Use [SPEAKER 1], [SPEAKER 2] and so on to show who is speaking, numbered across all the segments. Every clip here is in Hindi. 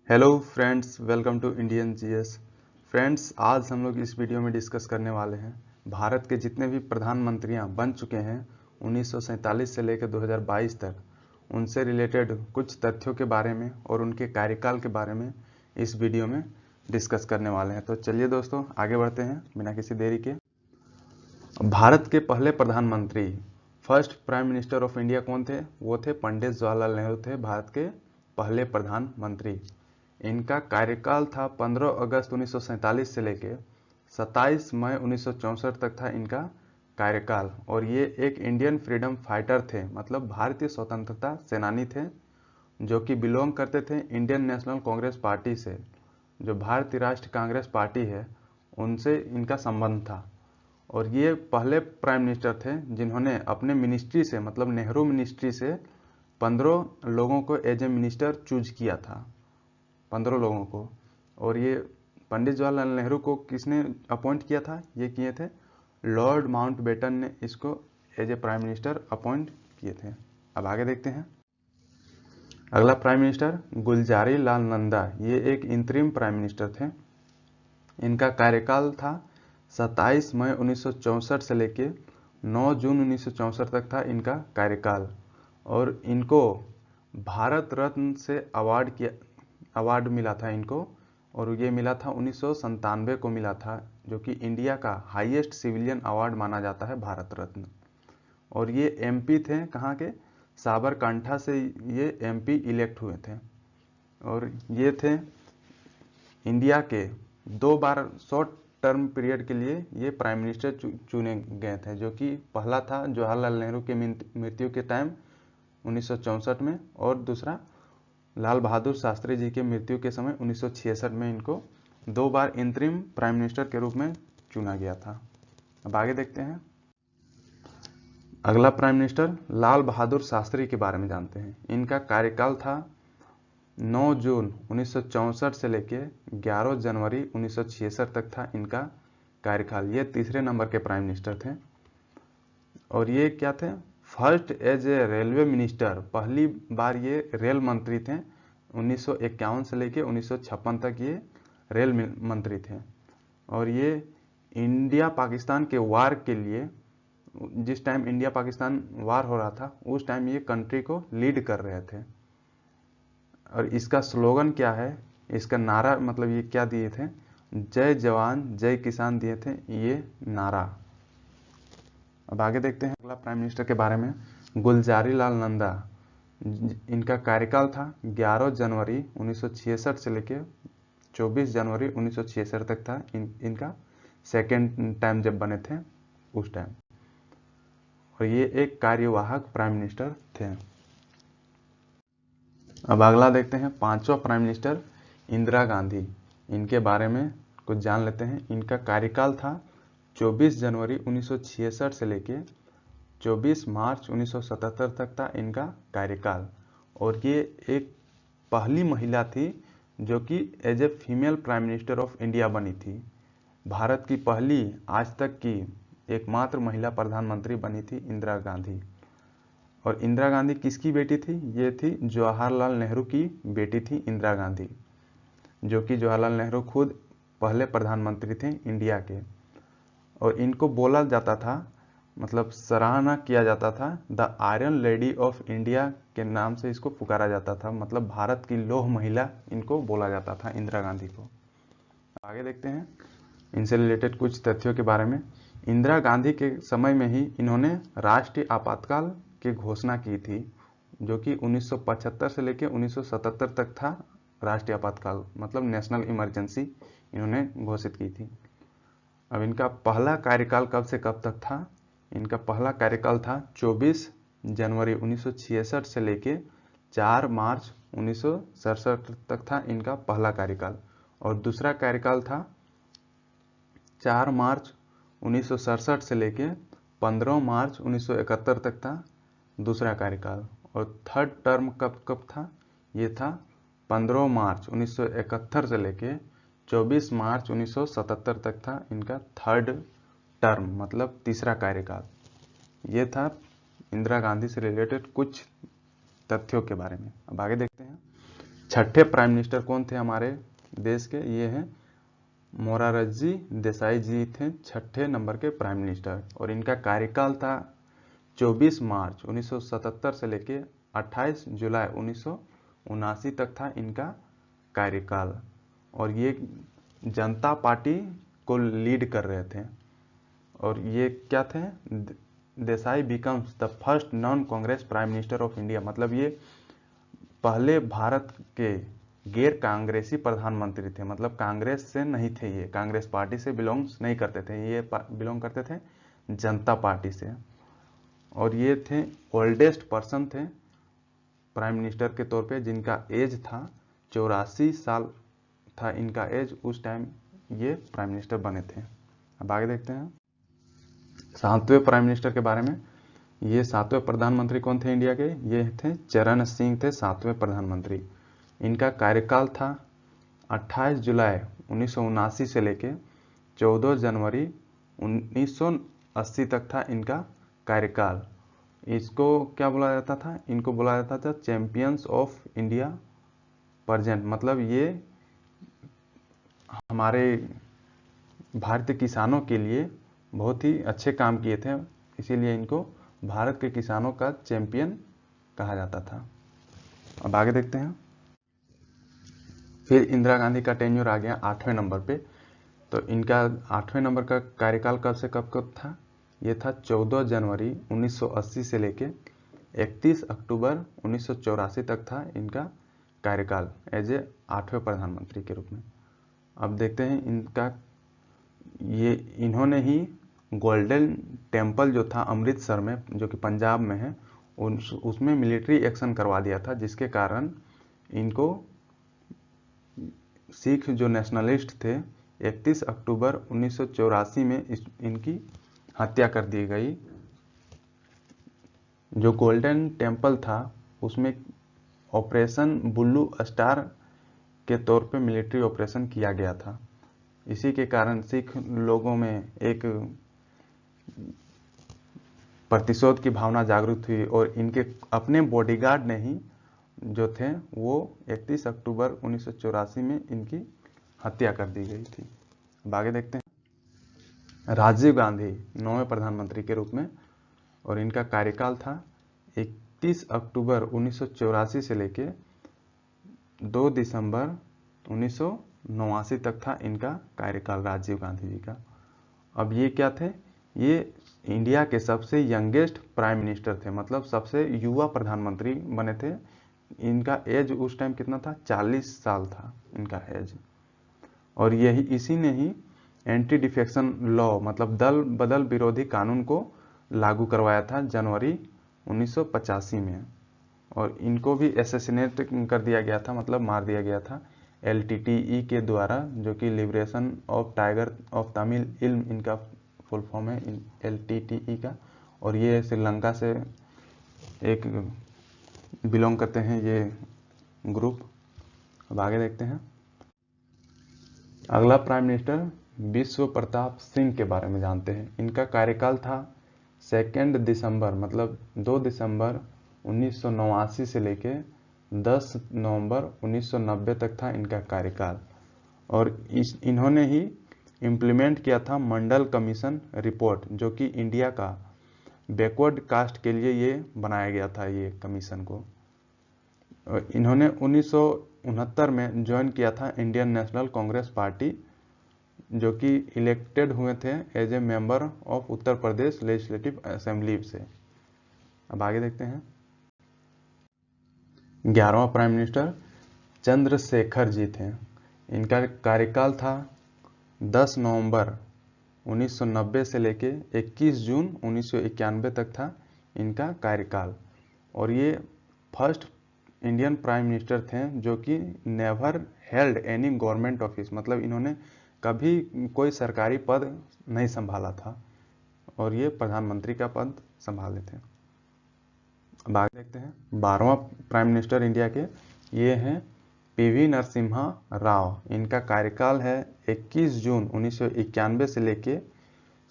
[SPEAKER 1] Hello friends, welcome to Indian GS. Friends, आज हम लोग इस वीडियो में डिस्कस करने वाले हैं भारत के जितने भी प्रधानमंत्रियां बन चुके हैं 1947 से लेकर 2022 तक, उनसे रिलेटेड कुछ तथ्यों के बारे में और उनके कार्यकाल के बारे में इस वीडियो में डिस्कस करने वाले हैं। तो चलिए दोस्तों, आगे बढ़ते हैं बिना किसी देरी के। भारत के पहले प्रधानमंत्री, first prime minister of India कौन थे? वो थे पंडित जवाहरलाल नेहरू थे भारत के पहले प्रधानमंत्री। इनका कार्यकाल था 15 अगस्त 1947 से लेके 27 मई 1964 तक था इनका कार्यकाल। और ये एक इंडियन फ्रीडम फाइटर थे, मतलब भारतीय स्वतंत्रता सेनानी थे, जो कि बिलोंग करते थे इंडियन नेशनल कांग्रेस पार्टी से। जो भारतीय राष्ट्रीय कांग्रेस पार्टी है, उनसे इनका संबंध था। और ये पहले प्राइम मिनिस्टर थे जिन्होंने अपने मिनिस्ट्री से, मतलब नेहरू मिनिस्ट्री से 15 लोगों को एज ए मिनिस्टर चूज किया था, 15 लोगों को। और ये पंडित जवाहरलाल नेहरू को किसने अपॉइंट किया था? ये किए थे लॉर्ड माउंटबेटन ने इसको as a prime minister appoint किए थे। अब आगे देखते हैं। अगला प्राइम मिनिस्टर गुलजारी लाल नंदा, ये एक इंतरिम प्राइम मिनिस्टर थे। इनका कार्यकाल था 27 मई 1964 से लेके 9 जून 1964 तक था इनका कार्यकाल। और इनको भारत रत्न से अवार्ड मिला था इनको, और ये मिला था 1997 को मिला था, जो कि इंडिया का हाईएस्ट सिविलियन अवार्ड माना जाता है, भारत रत्न। और ये एमपी थे, कहाँ के? साबरकांठा से ये एमपी इलेक्ट हुए थे। और ये थे इंडिया के 2 बार शॉर्ट टर्म पीरियड के लिए ये प्राइम मिनिस्टर चुने गए थे, जो कि पहला था जवाहरलाल नेहरू के मृत्यु के टाइम 1964 में, और दूसरा लाल बहादुर शास्त्री जी के मृत्यु के समय 1966 में इनको 2 बार इंतरिम प्राइम मिनिस्टर के रूप में चुना गया था। अब आगे देखते हैं। अगला प्राइम मिनिस्टर लाल बहादुर शास्त्री के बारे में जानते हैं। इनका कार्यकाल था 9 जून 1964 से लेके 11 जनवरी 1966 तक था इनका कार्यकाल। ये तीसरे नंबर के प्राइम मिनिस्टर थे। और ये क्या थे? First as a railway minister, पहली बार ये रेल मंत्री थे। 1951 से लेके 1956 तक ये रेल मंत्री थे। और ये इंडिया पाकिस्तान के वार के लिए, जिस टाइम इंडिया पाकिस्तान वार हो रहा था, उस टाइम ये कंट्री को लीड कर रहे थे। और इसका स्लोगन क्या है, इसका नारा, मतलब ये क्या दिए थे? जय जवान जय किसान दिए थे ये नारा। अब आगे देखते हैं अगला प्राइम मिनिस्टर के बारे में। गुलजारी लाल नंदा, इनका कार्यकाल था 11 जनवरी 1966 से लेके 24 जनवरी 1966 तक था इनका सेकेंड टाइम जब बने थे उस टाइम। और ये एक कार्यवाहक प्राइम मिनिस्टर थे। अब अगला देखते हैं, पांचवा प्राइम मिनिस्टर इंदिरा गांधी। इनके बारे में कुछ जान लेते हैं। इनका कार्यकाल था 24 जनवरी 1966 से लेके 24 मार्च 1977 तक था इनका कार्यकाल। और ये एक पहली महिला थी जो कि as a female prime minister of India बनी थी। भारत की पहली, आज तक की एकमात्र महिला प्रधानमंत्री बनी थी इंदिरा गांधी। और इंदिरा गांधी किसकी बेटी थी? ये थी जवाहरलाल नेहरू की बेटी थी इंदिरा गांधी, जो कि जवाहरलाल नेहरू खुद पहले प्रधानमंत्री थे इंडिया के। और इनको बोला जाता था, मतलब सराहना किया जाता था, the iron lady of India के नाम से इसको पुकारा जाता था। मतलब भारत की लौह महिला इनको बोला जाता था, इंदिरा गांधी को। आगे देखते हैं इनसे रिलेटेड कुछ तथ्यों के बारे में। इंदिरा गांधी के समय में ही इन्होंने राष्ट्रीय आपातकाल की घोषणा की थी, जो कि 1975 से लेकर 1977 तक था राष्ट्रीय आपातकाल, मतलब नेशनल इमरजेंसी इन्होंने घोषित की थी। अब इनका पहला कार्यकाल कब से कब तक था? इनका पहला कार्यकाल था 24 जनवरी 1966 से लेके 4 मार्च 1967 तक था इनका पहला कार्यकाल। और दूसरा कार्यकाल था 4 मार्च 1967 से लेके 15 मार्च 1971 तक था दूसरा कार्यकाल। और थर्ड टर्म कब कब था? ये था 15 मार्च 1971 से लेके 24 मार्च 1977 तक था इनका थर्ड टर्म, मतलब तीसरा कार्यकाल। ये था इंदिरा गांधी से रिलेटेड कुछ तथ्यों के बारे में। अब आगे देखते हैं। छठे प्राइम मिनिस्टर कौन थे हमारे देश के, ये हैं मोरारजी देसाई जी थे छठे नंबर के प्राइम मिनिस्टर। और इनका कार्यकाल था 24 मार्च 1977 से लेके 28 जुलाई 1979 तक था इनका कार्यकाल। और ये जनता पार्टी को लीड कर रहे थे। और ये क्या थे, Desai becomes the first non Congress prime minister of India, मतलब ये पहले भारत के गैर कांग्रेसी प्रधानमंत्री थे। मतलब कांग्रेस से नहीं थे, ये कांग्रेस पार्टी से बिलोंग्स नहीं करते थे, ये बिलोंग करते थे जनता पार्टी से। और ये थे ओल्डेस्ट पर्सन थे प्राइम मिनिस्टर के तौर पे, जिनका एज था 84 साल था इनका एज उस टाइम ये प्राइम मिनिस्टर बने थे। अब आगे देखते हैं 7वें प्राइम मिनिस्टर के बारे में। ये 7वें प्रधानमंत्री कौन थे इंडिया के, ये थे चरण सिंह थे 7वें प्रधानमंत्री। इनका कार्यकाल था 28 जुलाई 1979 से लेके 14 जनवरी 1980 तक था इनका कार्यकाल। इसको क्या बोला जाता था, इनको बोला जाता था चैंपियंस ऑफ इंडिया प्रेजेंट। मतलब ये हमारे भारतीय किसानों के लिए बहुत ही अच्छे काम किए थे, इसीलिए इनको भारत के किसानों का चैंपियन कहा जाता था। अब आगे देखते हैं। फिर इंदिरा गांधी का टेन्योर आ गया 8वें नंबर पे। तो इनका 8वें नंबर का कार्यकाल कब से कब था, ये था 14 जनवरी 1980 से लेके 31 अक्टूबर 1984 तक था इनका कार्यकाल एज ए 8वें प्रधानमंत्री के रूप में। अब देखते हैं इनका, ये इन्होंने ही गोल्डन टेम्पल जो था अमृतसर में, जो कि पंजाब में है, उसमें मिलिट्री एक्शन करवा दिया था, जिसके कारण इनको सिख जो नेशनलिस्ट थे 31 अक्टूबर 1984 में इनकी हत्या कर दी गई। जो गोल्डन टेम्पल था उसमें ऑपरेशन ब्लू स्टार के तौर पे मिलिट्री ऑपरेशन किया गया था। इसी के कारण सिख लोगों में एक प्रतिशोध की भावना जागृत हुई और इनके अपने बॉडीगार्ड ने ही जो थे वो 31 अक्टूबर 1984 में इनकी हत्या कर दी गई थी। अब आगे देखते हैं राजीव गांधी 9वें प्रधानमंत्री के रूप में। और इनका कार्यकाल था 31 अक्टूबर 1984 से लेके 2 दिसंबर 1989 तक था इनका कार्यकाल राजीव गांधी जी का। अब ये क्या थे, ये इंडिया के सबसे यंगेस्ट प्राइम मिनिस्टर थे, मतलब सबसे युवा प्रधानमंत्री बने थे। इनका एज उस टाइम कितना था, 40 साल था इनका एज। और यही इसी ने ही एंटी डिफेक्शन लॉ, मतलब दल बदल विरोधी कानून को लागू करवाया था जनवरी 1985 में। और इनको भी एसेसिनेट कर दिया गया था, मतलब मार दिया गया था LTTE के द्वारा, जो कि liberation of tiger of Tamil इल्म इनका फुल फॉर्म है LTTE का। और ये श्रीलंका से एक बिलोंग करते हैं ये ग्रुप। अब आगे देखते हैं अगला प्राइम मिनिस्टर विश्व प्रताप सिंह के बारे में जानते हैं। इनका कार्यकाल था 2 दिसंबर, मतलब 2 दिसंबर 1989 से लेके 10 नवंबर 1990 तक था इनका कार्यकाल। और इन्होंने ही इम्प्लीमेंट किया था मंडल कमीशन रिपोर्ट, जो कि इंडिया का बैकवर्ड कास्ट के लिए ये बनाया गया था ये कमीशन को। और इन्होंने 1969 में ज्वाइन किया था इंडियन नेशनल कांग्रेस पार्टी, जो कि इलेक्टेड हुए थे as a member of Uttar Pradesh legislative assembly से। अब आगे देखते हैं 11वां प्राइम मिनिस्टर चंद्रशेखर जी थे। इनका कार्यकाल था 10 नवंबर 1990 से लेके 21 जून 1991 तक था इनका कार्यकाल। और ये फर्स्ट इंडियन प्राइम मिनिस्टर थे जो कि never held any government office, मतलब इन्होंने कभी कोई सरकारी पद नहीं संभाला था और ये प्रधानमंत्री का पद संभाले थे। अब आगे देखते हैं 12वां प्राइम मिनिस्टर इंडिया के, ये हैं PV नरसिम्हा राव। इनका कार्यकाल है 21 जून 1991 से लेके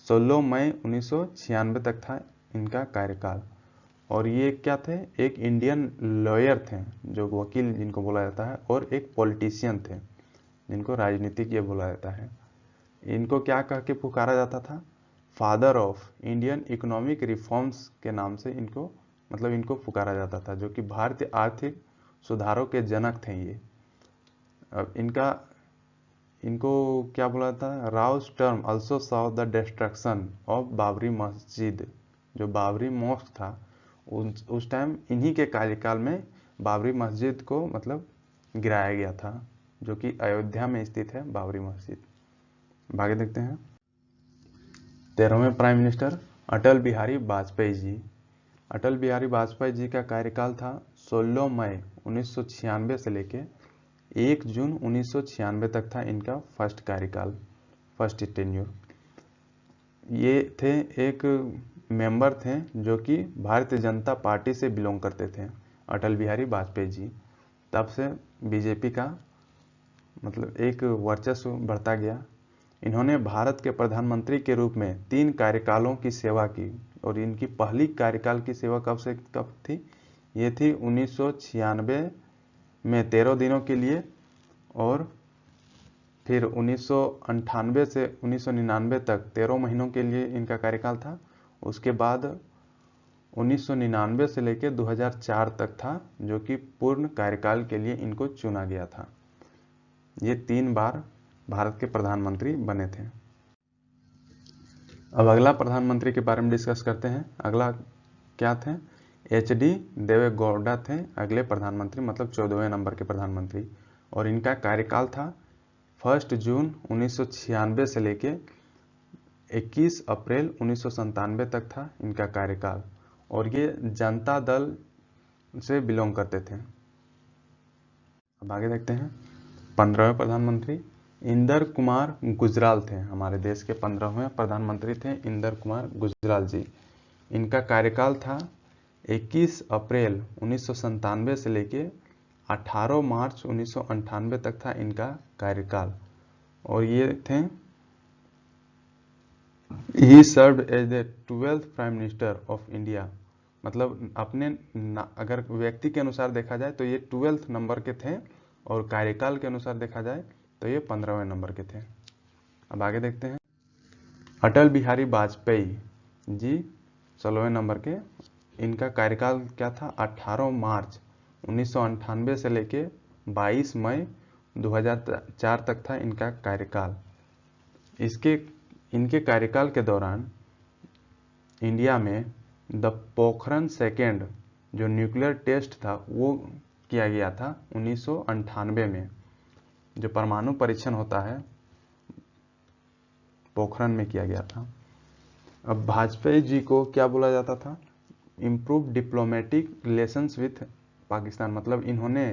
[SPEAKER 1] 16 मई 1996 तक था इनका कार्यकाल। और ये क्या थे, एक इंडियन लॉयर थे, जो वकील जिनको बोला जाता है, और एक पॉलिटिशियन थे जिनको राजनीतिज्ञ बोला जाता है। इनको क्या कह के पुकारा जाता था, father of Indian economic reforms के नाम से इनको इनको पुकारा जाता था, जो कि भारतीय आर्थिक सुधारों के जनक थे ये। अब इनको क्या बोला था, Rouse term also saw the destruction of Babri मस्जिद। जो बाबरी मॉस्क था उस टाइम इन्हीं के कार्यकाल में बाबरी मस्जिद को गिराया गया था, जो कि अयोध्या में स्थित है बाबरी मस्जिद। आगे देखते हैं। 13वें प्राइम मिनिस्टर अटल बिहारी वाजपेयी जी। अटल बिहारी वाजपेयी जी का कार्यकाल था 16 मई 1996 से लेके 1 जून 1996 तक था इनका फर्स्ट कार्यकाल, फर्स्ट टेन्योर। ये थे एक मेंबर थे जो कि भारतीय जनता पार्टी से बिलोंग करते थे, अटल बिहारी वाजपेयी जी। तब से बीजेपी का एक वर्चस्व बढ़ता गया। इन्होंने भारत के प्रधानमंत्री के रूप में 3 कार्यकालों की सेवा की, और इनकी पहली कार्यकाल की सेवा कब से कब थी, ये थी 1996 में 13 दिनों के लिए, और फिर 1998 से 1999 तक 13 महीनों के लिए इनका कार्यकाल था। उसके बाद 1999 से लेकर 2004 तक था, जो कि पूर्ण कार्यकाल के लिए इनको चुना गया था। ये 3 बार भारत के प्रधानमंत्री बने थे। अब अगला प्रधानमंत्री के बारे में डिस्कस करते हैं। अगला क्या थे, HD देवेगौड़ा थे अगले प्रधानमंत्री, 14वें नंबर के प्रधानमंत्री। और इनका कार्यकाल था 1 जून 1996 से लेके 21 अप्रैल 1997 तक था इनका कार्यकाल, और ये जनता दल से बिलोंग करते थे। अब आगे देखते हैं। 15वें प्रधानमंत्री इंदर कुमार गुजराल थे। हमारे देश के 15वें प्रधानमंत्री थे इंदर कुमार गुजराल जी। इनका कार्यकाल था 21 अप्रैल 1997 से लेके 18 मार्च 1998 तक था इनका कार्यकाल। और ये थे, he served as the 12th prime minister of India. अपने अगर व्यक्ति के अनुसार देखा जाए तो ये 12th नंबर के थे, और कार्यकाल के अनुसार देखा जाए तो ये 15वें नंबर के थे। अब आगे देखते हैं। अटल बिहारी वाजपेयी जी 16वें नंबर के। इनका कार्यकाल क्या था, 18 मार्च 1998 से लेके 22 मई 2004 तक था इनका कार्यकाल। इनके कार्यकाल के दौरान इंडिया में द पोखरण सेकेंड जो न्यूक्लियर टेस्ट था वो किया गया था 1998 में। जो परमाणु परीक्षण होता है पोखरण में किया गया था। अब वाजपेयी जी को क्या बोला जाता था, improve diplomatic relations with Pakistan. इन्होंने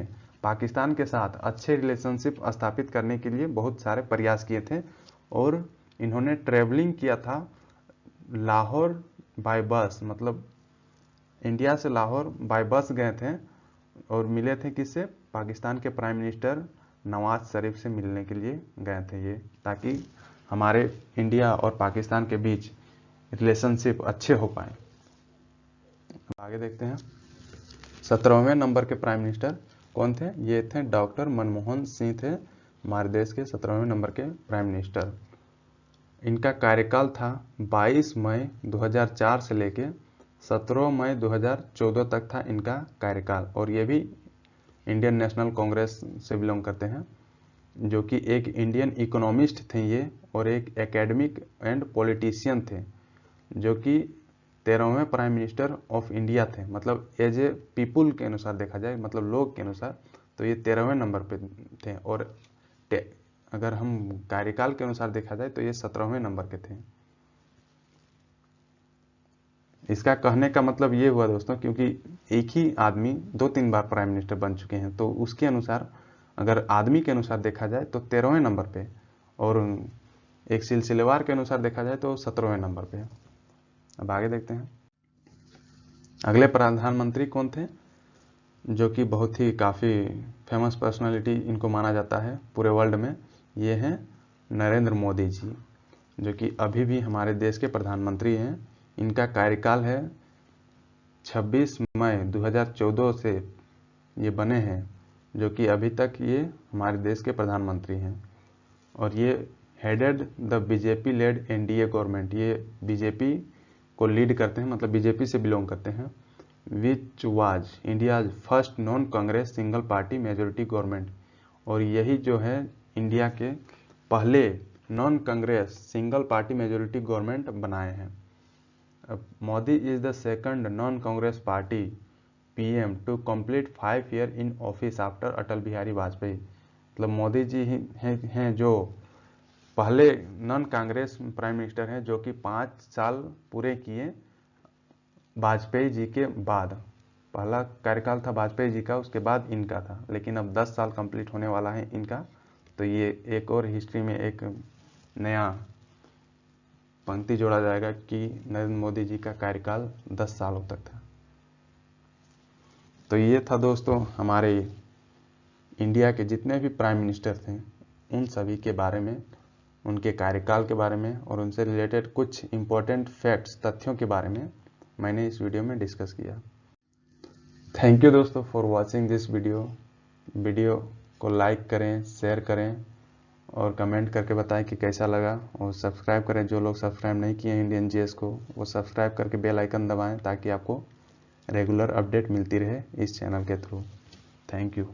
[SPEAKER 1] पाकिस्तान के साथ अच्छे रिलेशनशिप स्थापित करने के लिए बहुत सारे प्रयास किए थे, और इन्होंने ट्रेवलिंग किया था लाहौर बाय बस, इंडिया से लाहौर बाय बस गए थे, और मिले थे किससे, पाकिस्तान के प्राइम मिनिस्टर नवाज शरीफ से मिलने के लिए गए थे ये, ताकि हमारे इंडिया और पाकिस्तान के बीच रिलेशनशिप अच्छे हो पाए। आगे देखते हैं। 17वें नंबर के प्राइम मिनिस्टर कौन थे, ये थे डॉक्टर मनमोहन सिंह थे, हमारे देश के 17वें नंबर के प्राइम मिनिस्टर। इनका कार्यकाल था 22 मई 2004 से लेके 17 मई 2014 तक था इनका कार्यकाल। और ये भी इंडियन नेशनल कांग्रेस से बिलोंग करते हैं, जो कि एक इंडियन इकोनॉमिस्ट थे ये, और एक एकेडमिक एंड पॉलिटिशियन थे, जो कि 13वें प्राइम मिनिस्टर ऑफ इंडिया थे। एज ए पीपुल के अनुसार देखा जाए, लोग के अनुसार, तो ये 13वें नंबर पे थे, और अगर हम कार्यकाल के अनुसार देखा जाए तो ये 17वें नंबर के थे। इसका कहने का मतलब ये हुआ दोस्तों, क्योंकि एक ही आदमी 2-3 बार प्राइम मिनिस्टर बन चुके हैं, तो उसके अनुसार अगर आदमी के अनुसार देखा जाए तो 13वें नंबर पे, और एक सिलसिलेवार के अनुसार देखा जाए तो 17वें नंबर पे। अब आगे देखते हैं। अगले प्रधानमंत्री कौन थे, जो कि बहुत ही काफ़ी फेमस पर्सनालिटी इनको माना जाता है पूरे वर्ल्ड में। ये हैं नरेंद्र मोदी जी, जो कि अभी भी हमारे देश के प्रधानमंत्री हैं। इनका कार्यकाल है 26 मई 2014 से ये बने हैं, जो कि अभी तक ये हमारे देश के प्रधानमंत्री हैं। और ये headed the BJP led NDA government, ये बीजेपी को लीड करते हैं, मतलब बीजेपी से बिलोंग करते हैं। Which was India's first non Congress single party majority government, और यही जो है इंडिया के पहले non Congress single party majority government बनाए हैं। Modi is the second non Congress party PM to complete 5 year in office after Atal Bihari Vajpayee. मतलब मोदी जी ही हैं जो पहले नॉन कांग्रेस प्राइम मिनिस्टर हैं जो कि 5 साल पूरे किए वाजपेयी जी के बाद। पहला कार्यकाल था वाजपेयी जी का, उसके बाद इनका था, लेकिन अब 10 साल कंप्लीट होने वाला है इनका। तो ये एक और हिस्ट्री में एक नया पंक्ति जोड़ा जाएगा कि नरेंद्र मोदी जी का कार्यकाल 10 सालों तक था। तो ये था दोस्तों हमारे इंडिया के जितने भी प्राइम मिनिस्टर थे उन सभी के बारे में, उनके कार्यकाल के बारे में और उनसे रिलेटेड कुछ इम्पोर्टेंट फैक्ट्स, तथ्यों के बारे में मैंने इस वीडियो में डिस्कस किया। थैंक यू दोस्तों फॉर वॉचिंग दिस वीडियो को लाइक करें, शेयर करें और कमेंट करके बताएं कि कैसा लगा, और सब्सक्राइब करें। जो लोग सब्सक्राइब नहीं किए हैं इंडियन जीएस को, वो सब्सक्राइब करके बेल आइकन दबाएं ताकि आपको रेगुलर अपडेट मिलती रहे इस चैनल के थ्रू। Thank you.